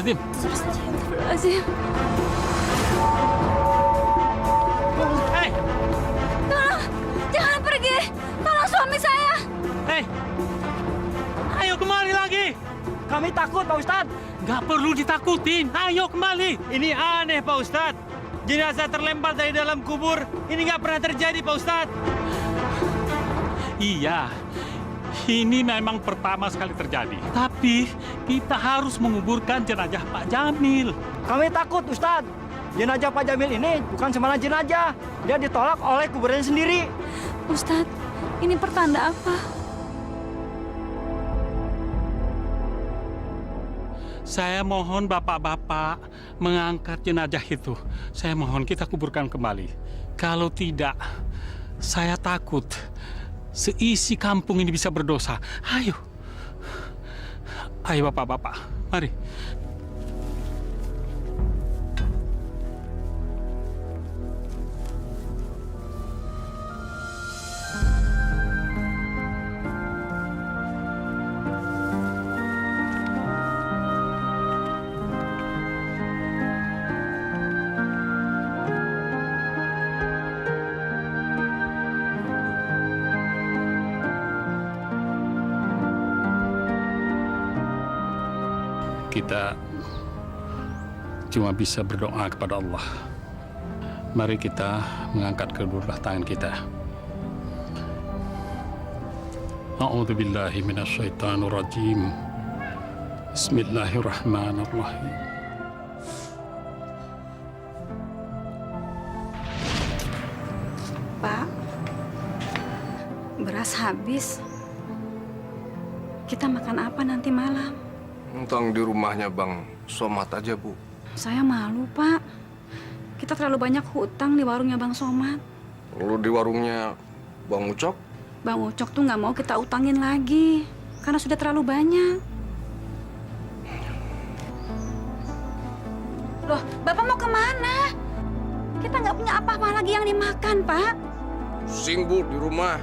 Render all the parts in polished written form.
Astagfirullahaladzim. Astagfirullahaladzim. Hei, Tolong, jangan pergi. Tolong suami saya. hei. Ayo kembali lagi. Kami takut, Pak Ustadz. Nggak perlu ditakutin. Ayo kembali. Ini aneh, Pak Ustadz. Jenazah terlempar dari dalam kubur. Ini nggak pernah terjadi, Pak Ustadz. Iya, ini memang pertama sekali terjadi. Tapi kita harus menguburkan jenazah Pak Jamil. Kami takut, Ustadz. Jenazah Pak Jamil ini bukan sembarang jenazah. Dia ditolak oleh kuburannya sendiri. Ustadz, ini pertanda apa? Saya mohon bapak-bapak mengangkat jenazah itu. Saya mohon kita kuburkan kembali. Kalau tidak, saya takut seisi kampung ini bisa berdosa. Ayo. Ayo bapak-bapak, mari. Kita cuma bisa berdoa kepada Allah. Mari kita mengangkat kedua tangan kita. A'udzu billahi minasyaitonir rajim. Bismillahirrahmanirrahim. Pak, beras habis. Kita makan apa nanti malam? Tentang di rumahnya Bang Somad aja, Bu. Saya malu, Pak. Kita terlalu banyak hutang di warungnya Bang Somad. Lu di warungnya Bang Ucok? Bang Ucok tuh nggak mau kita utangin lagi. Karena sudah terlalu banyak. Loh, Bapak mau kemana? Kita nggak punya apa-apa lagi yang dimakan, Pak. Pusing, Bu, di rumah.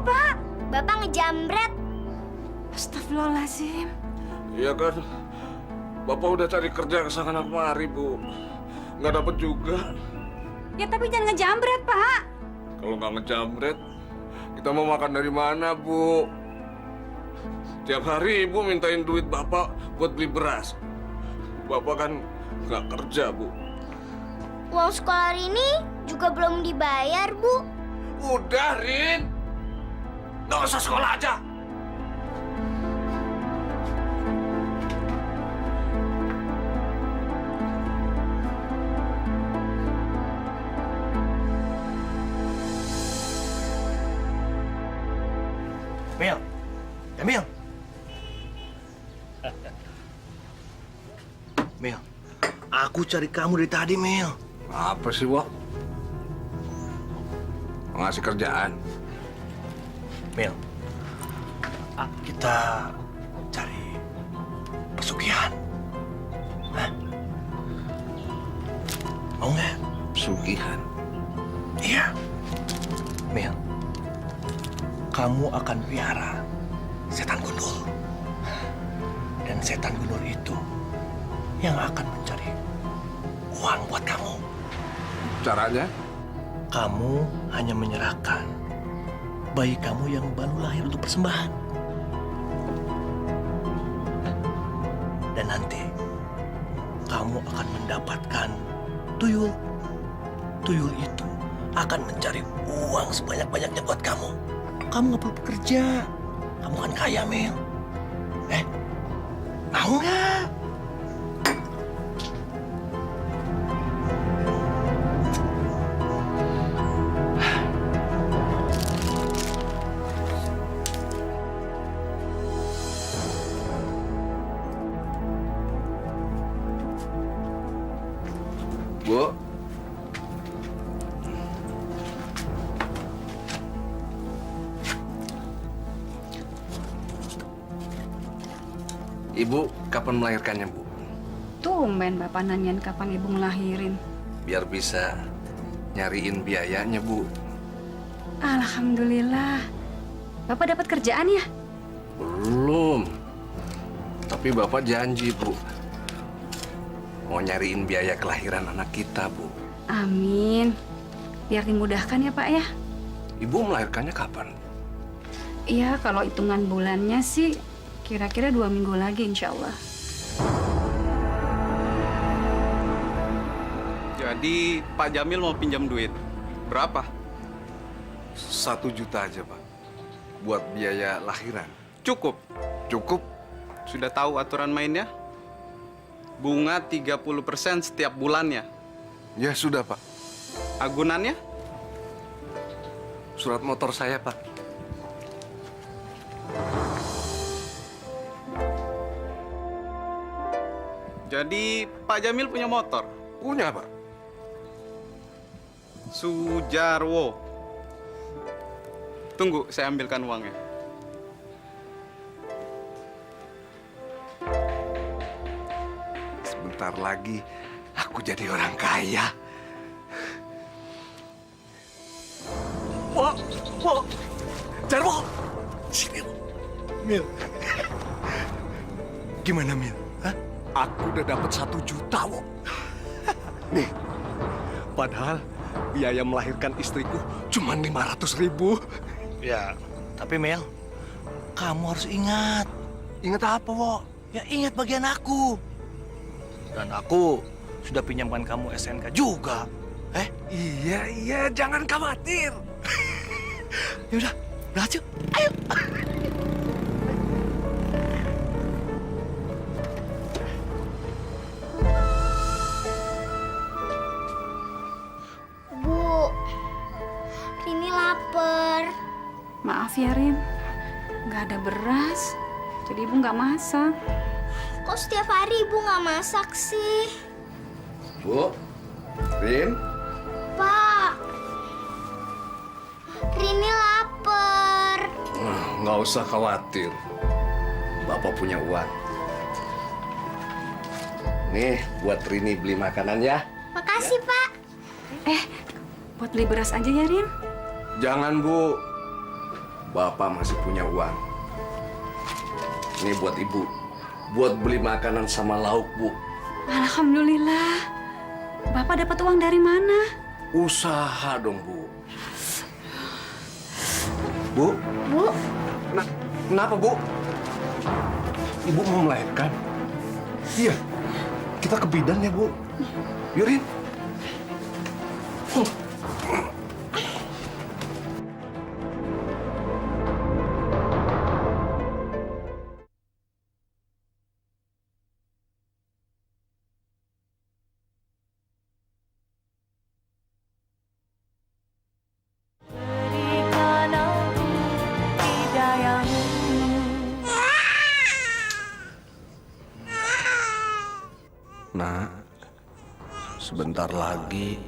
Pak? Bapak ngejamret. Astagfirullahaladzim. Iya kan, Bapak udah cari kerja kesana kemari, Bu. Nggak dapet juga. Ya tapi jangan ngejambret, Pak. Kalau nggak ngejamret, kita mau makan dari mana, Bu? Tiap hari Ibu mintain duit Bapak buat beli beras. Bapak kan nggak kerja, Bu. Uang sekolah Rini juga belum dibayar, Bu. Udah, Rin. Nggak usah sekolah aja. Mil, Jamil. Mil, aku cari kamu dari tadi, Mil. Apa sih, Wak? Ngasih kerjaan. Mil, kita cari pesugihan. Hah? Mau nggak? Sugihan. Iya. Mil, kamu akan piara setan gundul. Dan setan gundul itu yang akan mencari uang buat kamu. Caranya? Kamu hanya menyerahkan bayi kamu yang baru lahir untuk persembahan. Dan nanti kamu akan mendapatkan tuyul. Tuyul itu akan mencari uang sebanyak-banyaknya buat kamu. Kamu nggak perlu bekerja. Kamu kan kaya, Mil. Mau nggak? Bu. Ibu kapan melahirkannya, Bu? Tumben Bapak nanyain kapan Ibu ngelahirin. Biar bisa nyariin biayanya, Bu. Alhamdulillah. Bapak dapat kerjaan ya? Belum. Tapi Bapak janji, Bu. Mau nyariin biaya kelahiran anak kita, Bu. Amin. Biar dimudahkan ya Pak ya. Ibu melahirkannya kapan? Iya, kalau hitungan bulannya sih kira-kira 2 minggu lagi insya Allah. Jadi Pak Jamil mau pinjam duit. Berapa? 1 juta aja, Pak. Buat biaya lahiran. Cukup. Cukup? Sudah tahu aturan mainnya? Bunga 30% setiap bulannya. Ya sudah, Pak. Agunannya? Surat motor saya, Pak. Jadi Pak Jamil punya motor? Punya, Pak. Sujarwo. Tunggu, saya ambilkan uangnya. Sebentar lagi aku jadi orang kaya. Wah, Jarwo, sini, Mil. Gimana, Mil? Hah? Aku udah dapat 1 juta, Wo. Nih, padahal biaya melahirkan istriku cuma 500.000. Ya, tapi Mel, kamu harus ingat. Ingat apa, Wo? Ya ingat bagian aku. Dan aku sudah pinjamkan kamu SNK juga. Iya, jangan khawatir. Ya udah, berhasil. Ayo. Bu, Rini lapar. Maaf ya Rin, nggak ada beras, jadi Ibu nggak masak. Kok setiap hari Ibu nggak masak sih? Bu, Rin, Pak, Rini lapar. nggak usah khawatir. Bapak punya uang. Nih, buat Rini beli makanan ya. Makasih, Pak. Buat beli beras aja ya Rin. Jangan, Bu. Bapak masih punya uang. Ini buat ibu. Buat beli makanan sama lauk, Bu. Alhamdulillah. Bapak dapat uang dari mana? Usaha dong, Bu. Bu? Bu, Kenapa, Bu? Ibu mau melahirkan? Iya. Kita ke bidan ya, Bu. Yurin. Nak, sebentar lagi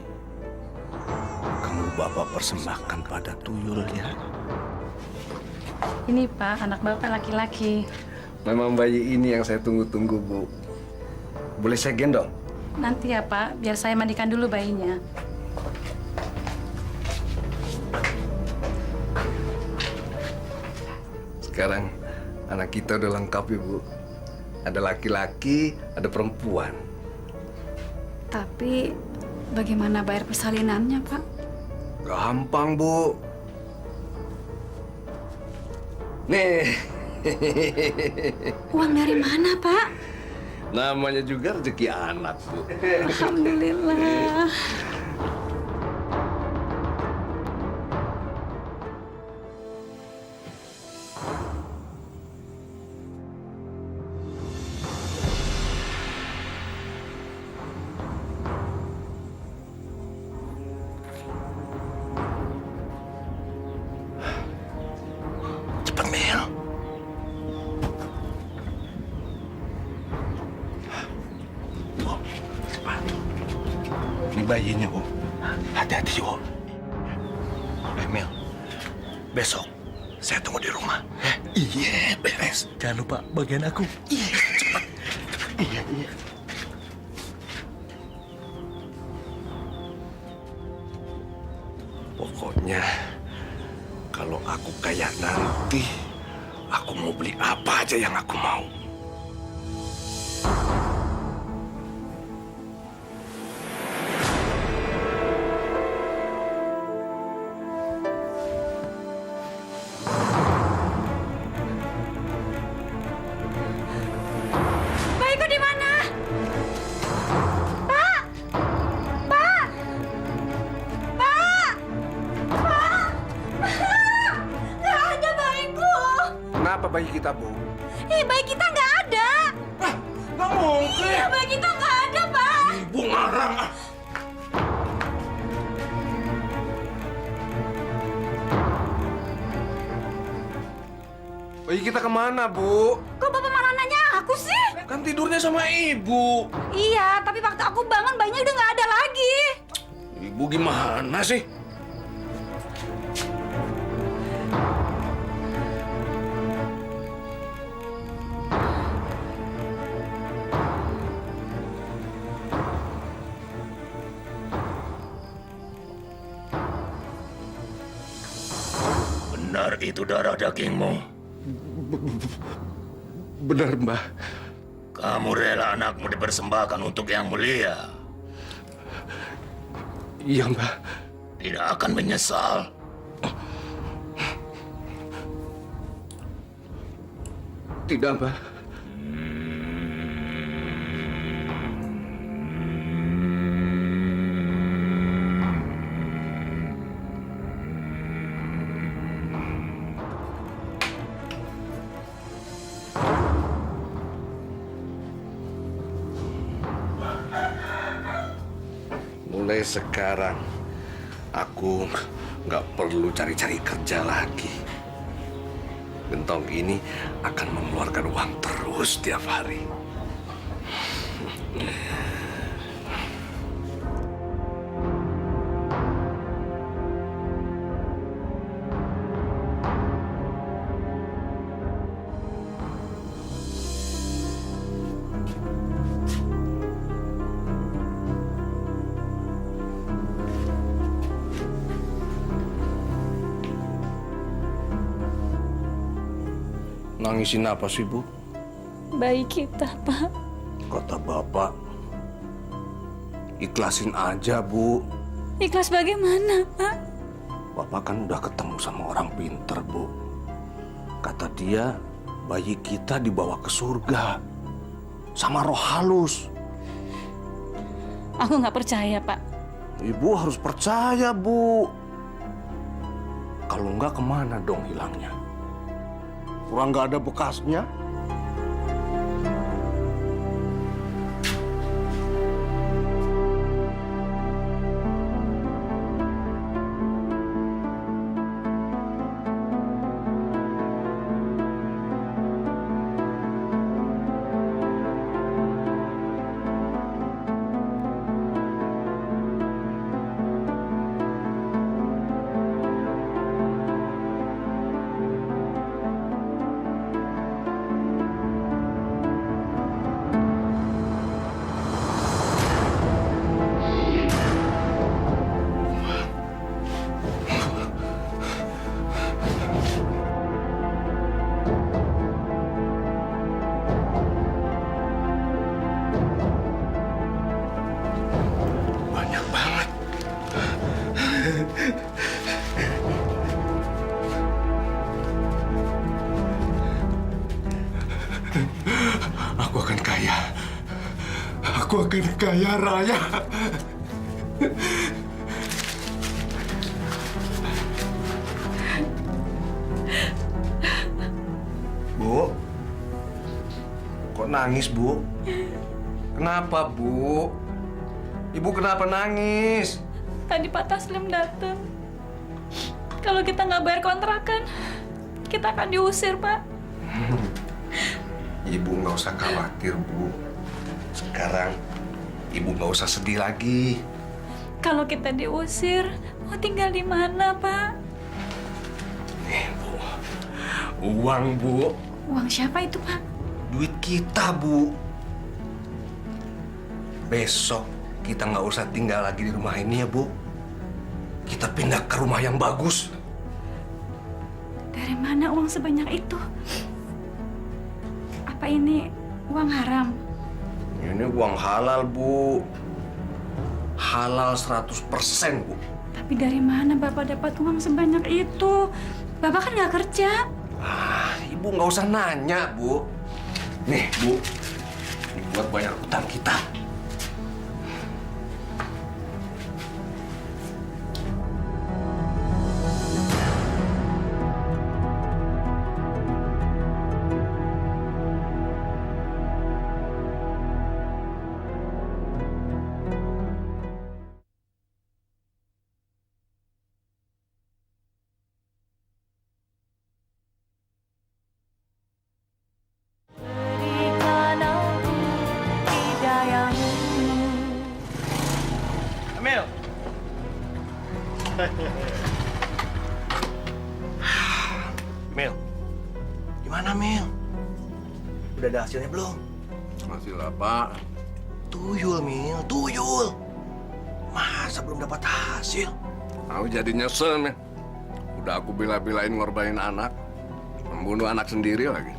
kamu Bapak persembahkan pada tuyul ya. Ini Pak, anak Bapak laki-laki. Memang bayi ini yang saya tunggu-tunggu, Bu. Boleh saya gendong? Nanti ya Pak, biar saya mandikan dulu bayinya. Sekarang anak kita udah lengkap ya, Bu. Ada laki-laki, ada perempuan. Tapi bagaimana bayar persalinannya Pak? Gampang, Bu. Nih. Uang dari mana Pak? Namanya juga rezeki anak, Bu. Alhamdulillah. Cepet, Mel. Bu, cepat. Ini bayinya, Bu. Hati-hati, Bu. Mel, besok saya tunggu di rumah. Iya, beres. Jangan lupa bagian aku. Iya, cepat. Iya, iya. Pokoknya kalau aku kaya nanti, aku mau beli apa aja yang aku mau. Bayiku di mana? Nggak ada bayiku. Kenapa bayi kita, Bu? Bayi kita nggak ada. Nggak mungkin. Iya, bayi kita nggak ada, Pak. Ibu ngarang. Bayi kita kemana, Bu? Kok Bapak malah nanya aku sih? Kan tidurnya sama Ibu. Iya, tapi waktu aku bangun bayinya udah nggak ada lagi. Ibu gimana sih? Benar itu darah dagingmu. Benar, Mbah. Kamu rela anakmu dipersembahkan untuk yang mulia. Iya, Mbah. Tidak akan menyesal. Tidak, Mbah. Mulai sekarang, aku nggak perlu cari-cari kerja lagi. Gentong ini akan mengeluarkan uang terus tiap hari. Nangisin apa sih, Bu? Bayi kita, Pak. Kata Bapak, ikhlasin aja, Bu. Ikhlas bagaimana, Pak? Bapak kan udah ketemu sama orang pinter, Bu. Kata dia, bayi kita dibawa ke surga sama roh halus. Aku nggak percaya, Pak. Ibu harus percaya, Bu. Kalau enggak, kemana dong hilangnya? Kurang nggak ada bekasnya? Banyak banget. Aku akan kaya. Aku akan kaya raya. Bu, kok nangis, Bu? Kenapa, Bu? Ibu kenapa nangis? Tadi Pak Taslim datang. Kalau kita nggak bayar kontrakan, kita akan diusir, Pak. Ibu nggak usah khawatir, Bu. Sekarang Ibu nggak usah sedih lagi. Kalau kita diusir, mau tinggal di mana, Pak? Nih, Bu. Uang, Bu. Uang siapa itu, Pak? Duit kita, Bu. Besok kita nggak usah tinggal lagi di rumah ini ya, Bu. Kita pindah ke rumah yang bagus. Dari mana uang sebanyak itu? Apa ini uang haram? Ini uang halal, Bu. Halal 100%, Bu. Tapi dari mana Bapak dapat uang sebanyak itu? Bapak kan nggak kerja. Ibu nggak usah nanya, Bu. Nih, Bu. Ini buat bayar utang kita. Mel. Mel, gimana, Mel? Udah ada hasilnya belum? Hasil apa? Tuyul, Mil, tuyul. Masa belum dapat hasil? Aku jadi nyesel, men. Udah aku bela-belain ngorbanin anak. Membunuh anak sendiri lagi.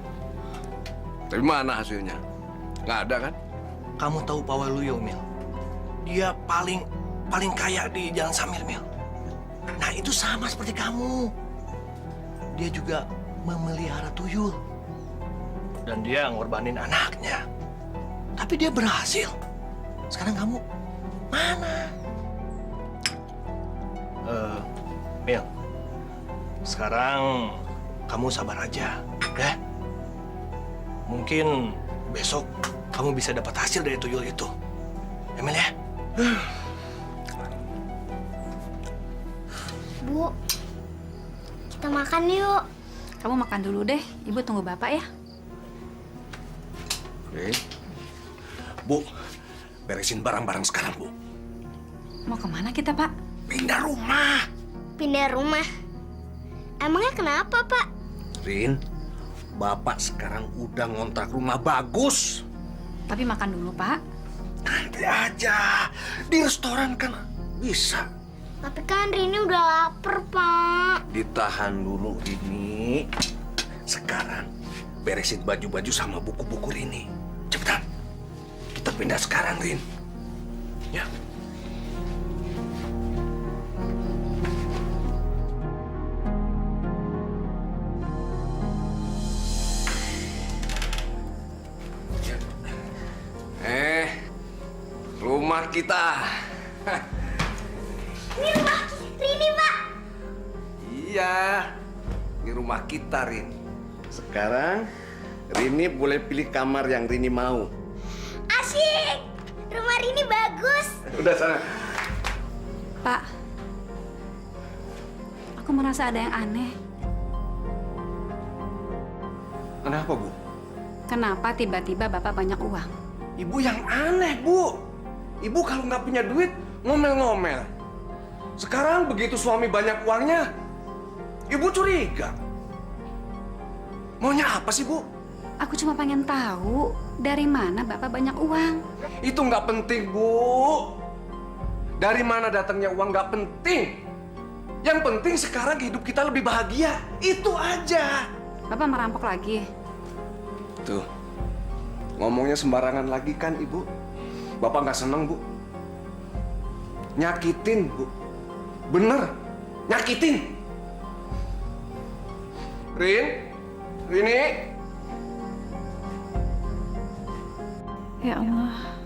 Tapi mana hasilnya? Nggak ada, kan? Kamu tahu Pak Waluyo, Mil? Dia paling kaya di Jalan Samir, Mil. Nah, itu sama seperti kamu. Dia juga memelihara tuyul. Dan dia ngorbanin anaknya. Tapi dia berhasil. Sekarang kamu mana? Mil, sekarang kamu sabar aja, ya. Mungkin besok kamu bisa dapat hasil dari tuyul itu. Ya, Mil, ya? Bu, kita makan yuk. Kamu makan dulu deh. Ibu tunggu Bapak ya. Oke. Bu, beresin barang-barang sekarang, Bu. Mau kemana kita, Pak? Pindah rumah. Pindah rumah. Emangnya kenapa, Pak? Rin, Bapak sekarang udah ngontrak rumah bagus. Tapi makan dulu, Pak. Nanti aja. Di restoran kan bisa. Tapi kan Rini udah lapar, Pak. Ditahan dulu, Rini. Sekarang beresin baju-baju sama buku-buku Rini. Cepetan. Kita pindah sekarang, Rin. Ya. Rumah kita. Ini rumah Rini, Pak. Iya, ini rumah kita, Rin. Sekarang, Rini boleh pilih kamar yang Rini mau. Asyik. Rumah Rini bagus. Udah sana. Pak, aku merasa ada yang aneh. Kenapa, Bu? Kenapa tiba-tiba Bapak banyak uang? Ibu yang aneh, Bu. Ibu kalau nggak punya duit, ngomel-ngomel. Sekarang begitu suami banyak uangnya, Ibu curiga. Maunya apa sih, Bu? Aku cuma pengen tahu dari mana Bapak banyak uang. Itu nggak penting, Bu. Dari mana datangnya uang nggak penting. Yang penting sekarang hidup kita lebih bahagia. Itu aja. Bapak merampok lagi. Tuh, ngomongnya sembarangan lagi kan, Ibu? Bapak nggak seneng, Bu. Nyakitin, Bu. Bener, nyakitin. Rini? Ya Allah,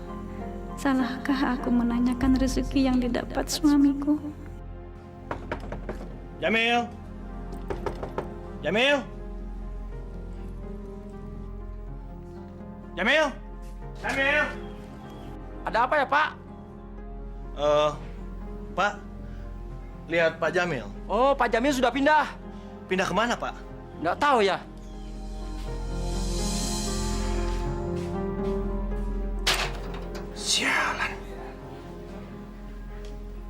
salahkah aku menanyakan rezeki yang didapat suamiku? Jamil. Jamil. Jamil. Jamil. Ada apa ya, Pak? Pak, lihat Pak Jamil. Oh, Pak Jamil sudah pindah. Pindah kemana, Pak? Nggak tahu ya. Sialan.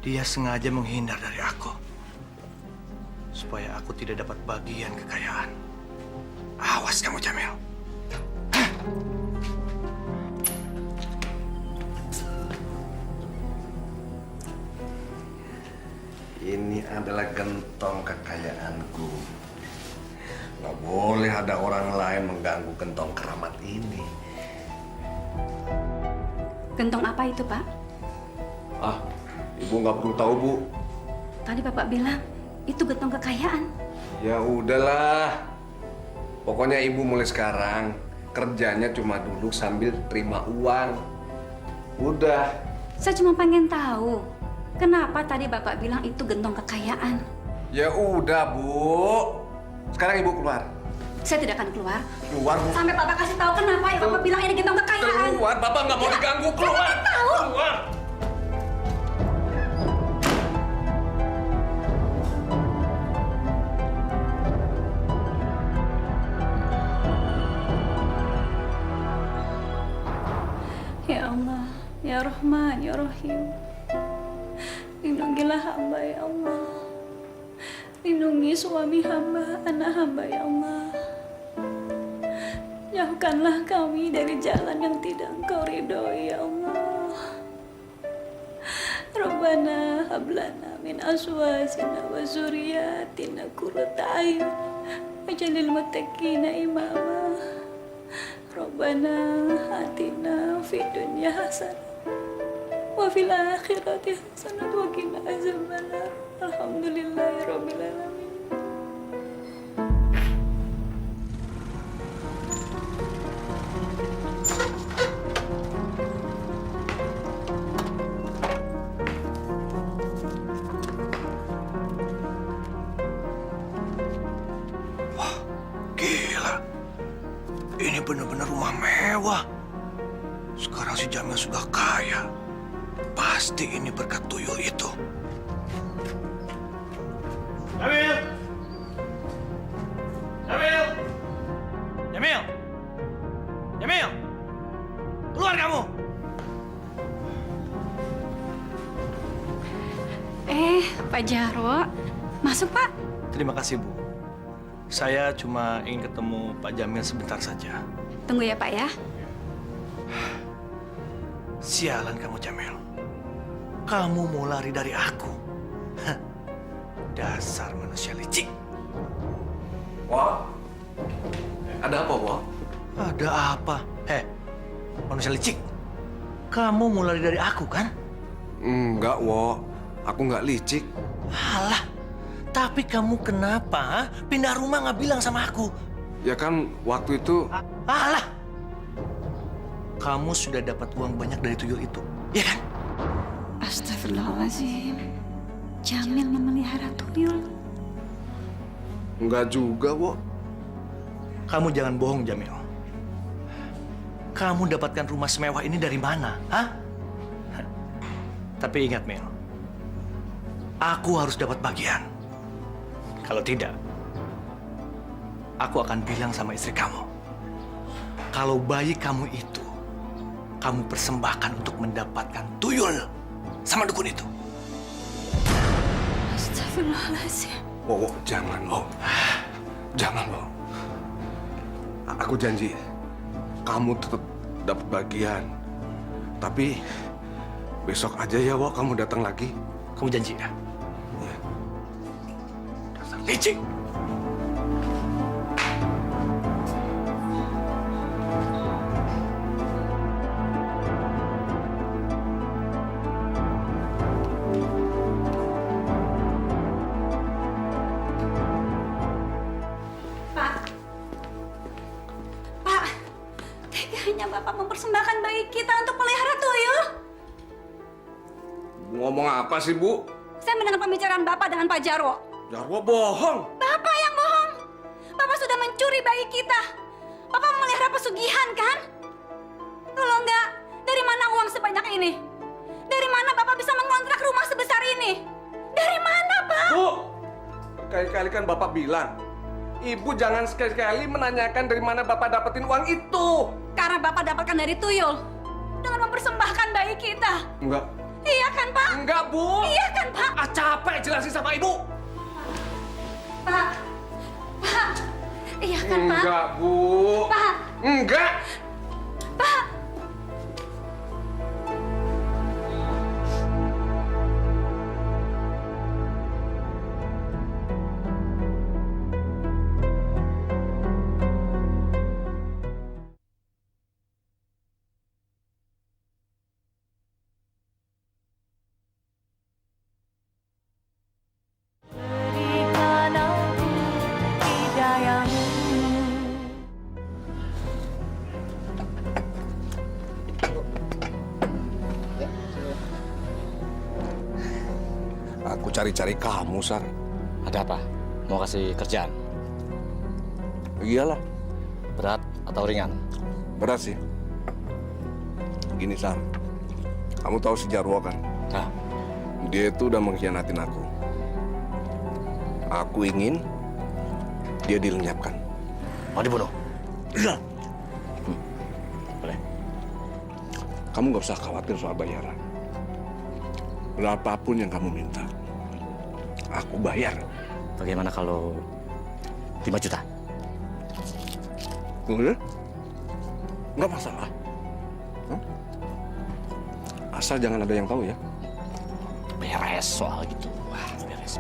Dia sengaja menghindar dari aku. Supaya aku tidak dapat bagian kekayaan. Awas kamu, Jamil. Ini adalah gentong kekayaanku. Nggak boleh ada orang lain mengganggu gentong keramat ini. Gentong apa itu, Pak? Ah, Ibu nggak perlu tahu, Bu. Tadi Bapak bilang itu gentong kekayaan. Ya udahlah. Pokoknya Ibu mulai sekarang kerjanya cuma duduk sambil terima uang. Udah. Saya cuma pengen tahu, kenapa tadi Bapak bilang itu gentong kekayaan? Ya udah, Bu. Sekarang Ibu keluar. Saya tidak akan keluar. Keluar, Bu. Sampai Bapak kasih tahu kenapa ya Bapak bilang ini gentong kekayaan. Keluar, Bapak nggak mau diganggu. Keluar. Saya tahu. Keluar. Ya Allah, Ya Rahman, Ya Rahim. Lindungilah hamba ya Allah. Lindungi suami hamba, anak hamba ya Allah. Jauhkanlah kami dari jalan yang tidak Engkau ridhoi ya Allah. Rabbana hablana min azwajina wa zurriyatina qurrata a'yun waj'alil muttaqina imama. Rabbana atina fid dunya hasanah wa fil akhirati hasanah wa qina azabannar. Alhamdulillahirabbil alamin. Gila. Ini benar-benar rumah mewah. Sekarang si Jamil sudah kaya. Pasti ini berkat tuyul itu. Jamil! Jamil! Jamil! Jamil! Keluar kamu! Pak Jarwo. Masuk, Pak. Terima kasih, Bu. Saya cuma ingin ketemu Pak Jamil sebentar saja. Tunggu ya, Pak ya. Sialan kamu, Jamil. Kamu mau lari dari aku. Hah. Dasar manusia licik. Wah, Ada apa, Wok? Ada apa? Manusia licik. Kamu mulai dari aku, kan? Enggak, Wok. Aku nggak licik. Alah, tapi kamu kenapa pindah rumah nggak bilang sama aku? Ya kan waktu itu... Alah, kamu sudah dapat uang banyak dari tuyul itu, ya kan? Astagfirullahaladzim. Jamil memelihara tuyul. Enggak juga, Wok. Kamu jangan bohong, Jamil. Kamu dapatkan rumah semewah ini dari mana, hah? Tapi ingat, Mil. Aku harus dapat bagian. Kalau tidak, aku akan bilang sama istri kamu. Kalau bayi kamu itu, kamu persembahkan untuk mendapatkan tuyul sama dukun itu. Astagfirullahaladzim. Wok, jangan, Wok. Jangan, Wok. Aku janji, kamu tetap dapat bagian. Tapi besok aja ya, Wok, kamu datang lagi. Kamu janji ya? Ya. Dasar licik. Pak, teganya Bapak mempersembahkan bayi kita untuk pelihara tuyul. Ngomong apa sih, Bu? Saya mendengar pembicaraan Bapak dengan Pak Jarwo. Jarwo bohong. Bapak yang bohong. Bapak sudah mencuri bayi kita. Bapak memelihara pesugihan, kan? Kalau enggak, dari mana uang sebanyak ini? Dari mana Bapak bisa mengontrak rumah sebesar ini? Dari mana, Pak? Bu, kali-kali kan Bapak bilang, Ibu jangan sekali-kali menanyakan dari mana Bapak dapetin uang itu. Karena Bapak dapatkan dari tuyul. Dengan mempersembahkan bayi kita. Enggak. Iya kan, Pak? Enggak, Bu. Iya kan, Pak? Capek jelasin sama ibu. Pak. Pak. Iya kan, Pak? Enggak, Bu. Pak. Enggak. Pak. Aku cari-cari kamu, Sar. Ada apa? Mau kasih kerjaan? Iyalah, Berat atau ringan? berat sih. Gini, Sar. Kamu tahu si Jarwo kan? Nah, Dia itu udah mengkhianatin aku. Aku ingin dia dilenyapkan. mau dibunuh? Iya. Boleh. Kamu nggak usah khawatir soal bayaran. Berapapun yang kamu minta, aku bayar. Bagaimana kalau 5 juta? Boleh? Nggak masalah. Asal jangan ada yang tahu ya. Beres soal gitu. Wah, beres.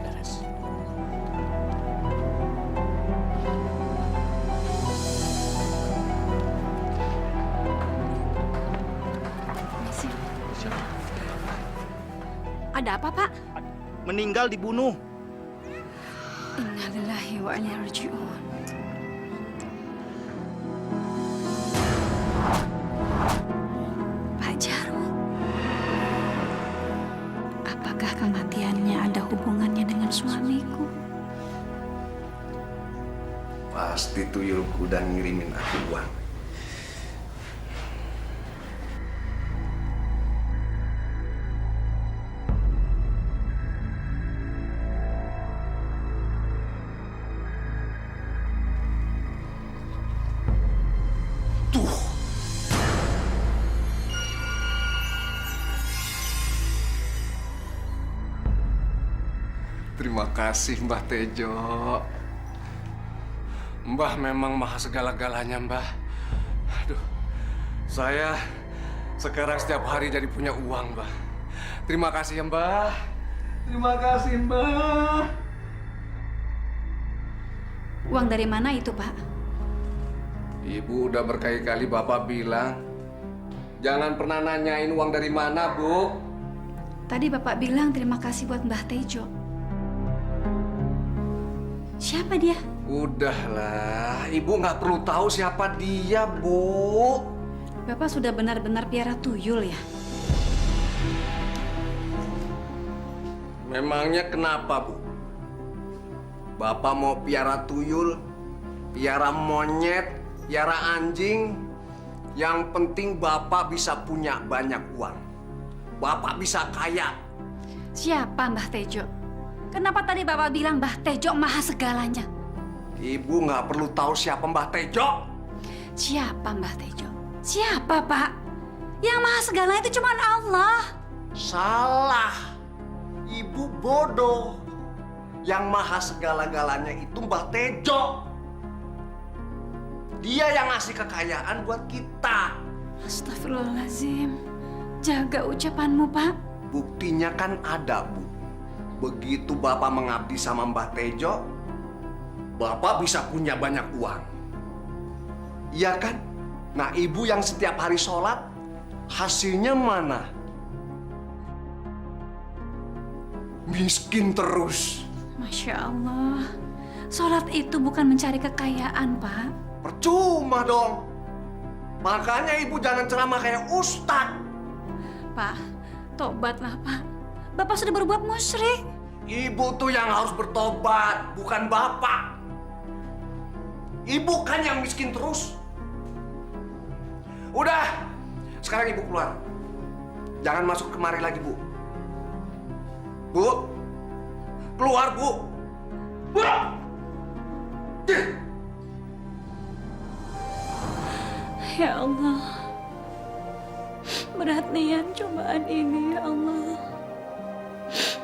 Ada apa, Pak? Meninggal dibunuh. Innalillahi wa inna ilaihi raji'un. Pak Jarwo. Apakah kematiannya ada hubungannya dengan suamiku? Pasti tuyulku dan ngirimin aku uang. Terima kasih Mbah Tejo. Mbah memang maha segala-galanya, Mbah. Aduh, saya sekarang setiap hari jadi punya uang, Mbah. Terima kasih ya, Mbah. Terima kasih, Mbah. Uang dari mana itu, Pak? Ibu udah berkali-kali Bapak bilang, jangan pernah nanyain uang dari mana, Bu. Tadi Bapak bilang terima kasih buat Mbah Tejo. Siapa dia? Udahlah, Ibu nggak perlu tahu siapa dia, Bu. Bapak sudah benar-benar piara tuyul ya? Memangnya kenapa, Bu? Bapak mau piara tuyul, piara monyet, piara anjing. Yang penting Bapak bisa punya banyak uang. Bapak bisa kaya. Siapa Mbah Tejo? Kenapa tadi Bapak bilang Mbah Tejo maha segalanya? Ibu nggak perlu tahu siapa Mbah Tejo. Siapa Mbah Tejo? Siapa, Pak? Yang maha segalanya itu cuma Allah. Salah. Ibu bodoh. Yang maha segala-galanya itu Mbah Tejo. Dia yang ngasih kekayaan buat kita. Astagfirullahaladzim. Jaga ucapanmu, Pak. Buktinya kan ada, Bu. Begitu Bapak mengabdi sama Mbah Tejo, Bapak bisa punya banyak uang. Iya kan? Nah, Ibu yang setiap hari sholat, hasilnya mana? Miskin terus. Masya Allah. Sholat itu bukan mencari kekayaan, Pak. Percuma dong. Makanya Ibu jangan ceramah kayak ustadz. Pak, tobatlah, Pak. Bapak sudah berbuat musyrik. Ibu tuh yang harus bertobat, bukan Bapak. Ibu kan yang miskin terus. Udah, sekarang Ibu keluar. Jangan masuk kemari lagi, Bu. Bu, keluar, Bu. Bu! Ya Allah. Berat niat cobaan ini, ya Allah.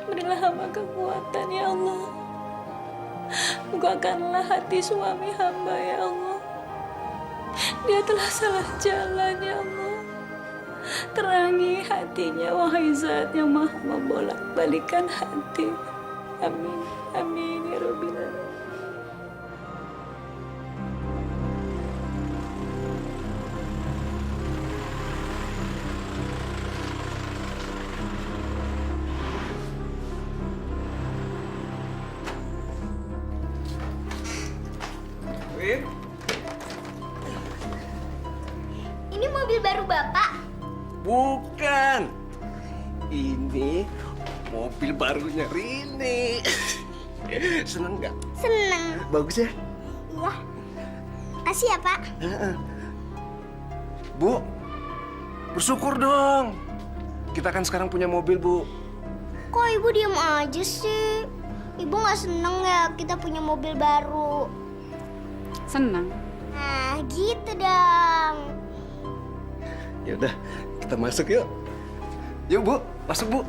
Berilah hamba kekuatan, ya Allah. Bukakanlah hati suami hamba, ya Allah. Dia telah salah jalan, ya Allah. Terangi hatinya, wahai Zat yang maha membolak-balikan hati. Amin, amin, ya Rabbil Alamin. Win, Ini mobil baru Bapak. Bukan. Ini mobil barunya Rini. Seneng nggak? Seneng. Bagus ya? Iya. Kasih ya, Pak. Bu, bersyukur dong. Kita kan sekarang punya mobil, Bu. Kok Ibu diam aja sih? Ibu nggak seneng ya kita punya mobil baru? Senang. Nah, gitu dong. Ya udah, kita masuk yuk. Yuk, Bu. Masuk, Bu.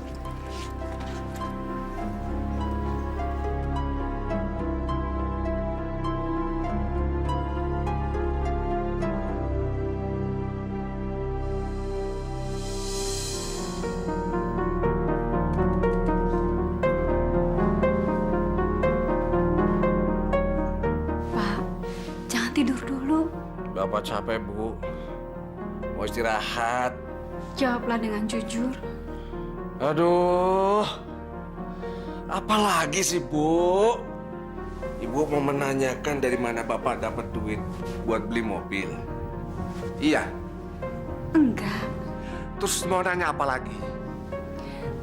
Pak, jangan tidur dulu. Bapak capek, Bu. Mau istirahat. Jawablah dengan jujur. Aduh, apa lagi sih, Bu? Ibu mau menanyakan dari mana Bapak dapat duit buat beli mobil. Iya, Enggak. terus mau nanya apa lagi?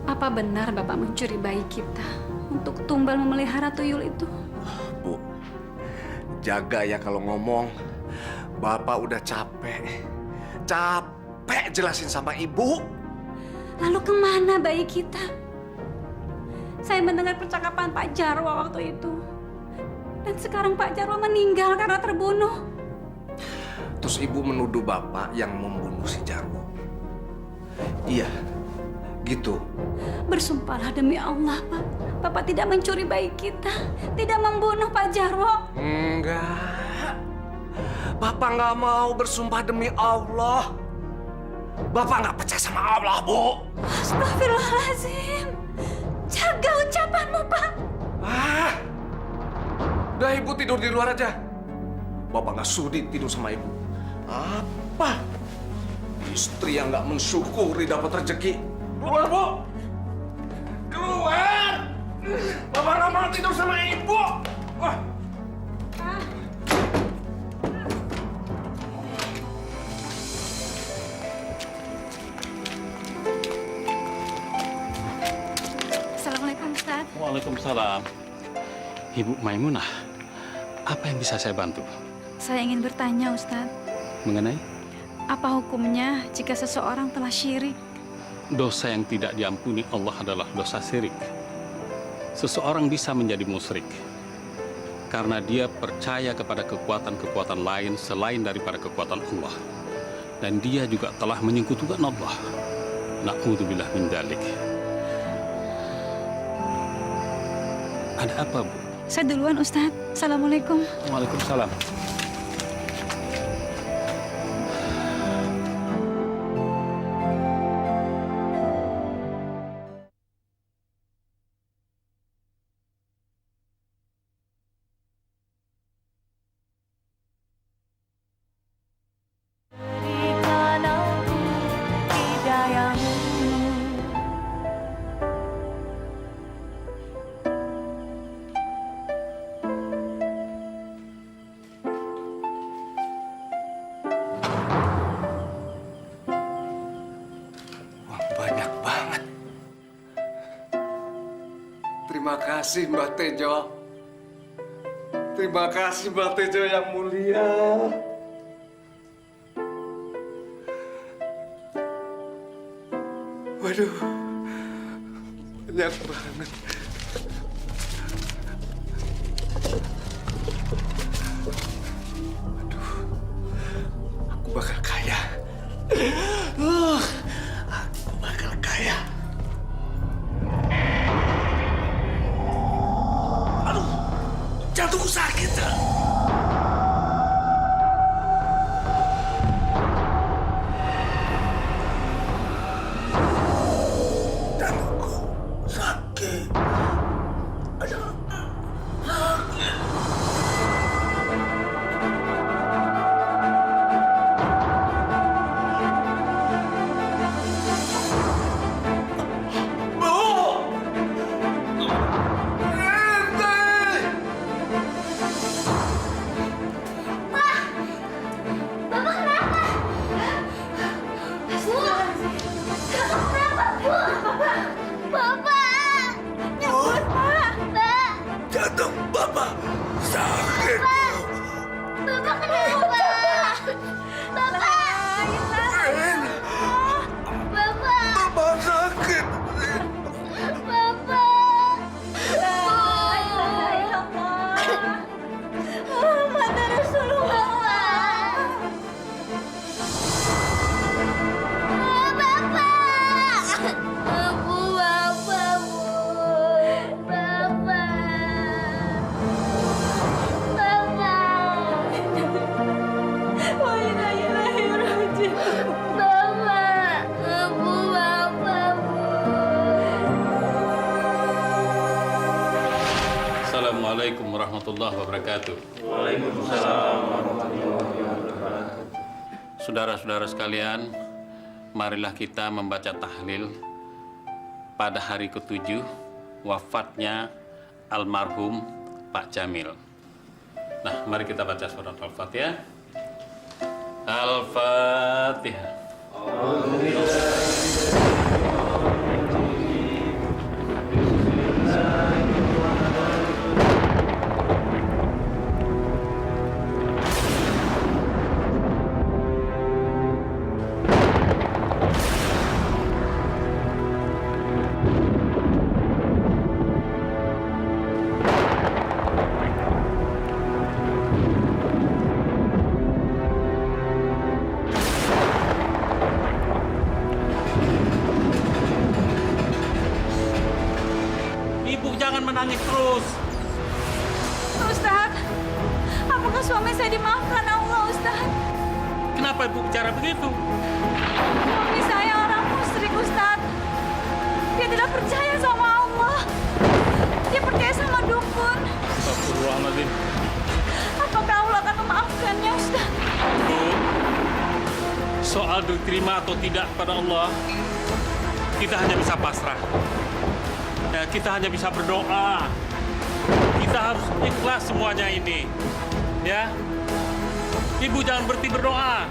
Apa benar Bapak mencuri bayi kita untuk tumbal memelihara tuyul itu? Bu, jaga ya kalau ngomong. Bapak udah capek. Capek jelasin sama Ibu. Lalu kemana bayi kita? Saya mendengar percakapan Pak Jarwo waktu itu. Dan sekarang Pak Jarwo meninggal karena terbunuh. Terus Ibu menuduh Bapak yang membunuh si Jarwo. Iya, gitu. Bersumpahlah demi Allah, Pak. Bapak tidak mencuri bayi kita. Tidak membunuh Pak Jarwo. Enggak. Bapak nggak mau bersumpah demi Allah. Bapak nggak percaya sama Allah, Bu. Astagfirullahaladzim. Jaga ucapanmu, Pak. Udah Ibu tidur di luar aja. Bapak nggak sudi tidur sama Ibu. Apa? Istri yang nggak mensyukuri dapat rezeki. Keluar, Bu! Keluar! Bapak nggak mau tidur sama Ibu! Wah! Assalamualaikum, Ustaz. Waalaikumsalam. Ibu Maimunah, apa yang bisa saya bantu? Saya ingin bertanya, Ustaz. Mengenai Apa hukumnya jika seseorang telah syirik? dosa yang tidak diampuni Allah adalah dosa syirik. Seseorang bisa menjadi musyrik karena dia percaya kepada kekuatan-kekuatan lain selain daripada kekuatan Allah. Dan dia juga telah menyekutukan Allah. Na'udzubillah min dzalik. Ada apa, Bu? Saya duluan, Ustaz. Assalamualaikum. Waalaikumsalam. Wah, banyak banget. Terima kasih, Mbak Tejo. Terima kasih, Mbak Tejo yang mulia. Waduh, banyak banget. Aduh, aku bakal kaya. Aku bakal kaya. Aduh, jantungku sakit. Jantungku sakit. Aduh, sakit. Jantung Bapak sakit. Bapak kenapa? Bapak! Bapak! Bapak sakit. Bapak! Muhammad Rasulullah. Bapak! Bu, Bapak, Bu. Bapak. Bapak. Bu, Bapak, Bu. Assalamualaikum warahmatullahi wabarakatuh. Saudara-saudara sekalian, marilah kita membaca tahlil pada hari ke-7 wafatnya almarhum Pak Jamil. Nah, mari kita baca surat Al-Fatihah. Al-Fatihah. Ibu jangan menangis terus. Ustaz, apakah suami saya dimaafkan Allah, Ustaz? Kenapa ibu bicara begitu? Suami saya orang musyrik, Ustaz. Dia tidak percaya sama Allah. Dia percaya sama dukun. Astagfirullahaladzim. Apakah Allah akan memaafkannya, Ustaz? Bu, soal diterima atau tidak pada Allah, kita hanya bisa pasrah. Ya, kita hanya bisa berdoa. Kita harus ikhlas semuanya ini. Ya, Ibu jangan berhenti berdoa.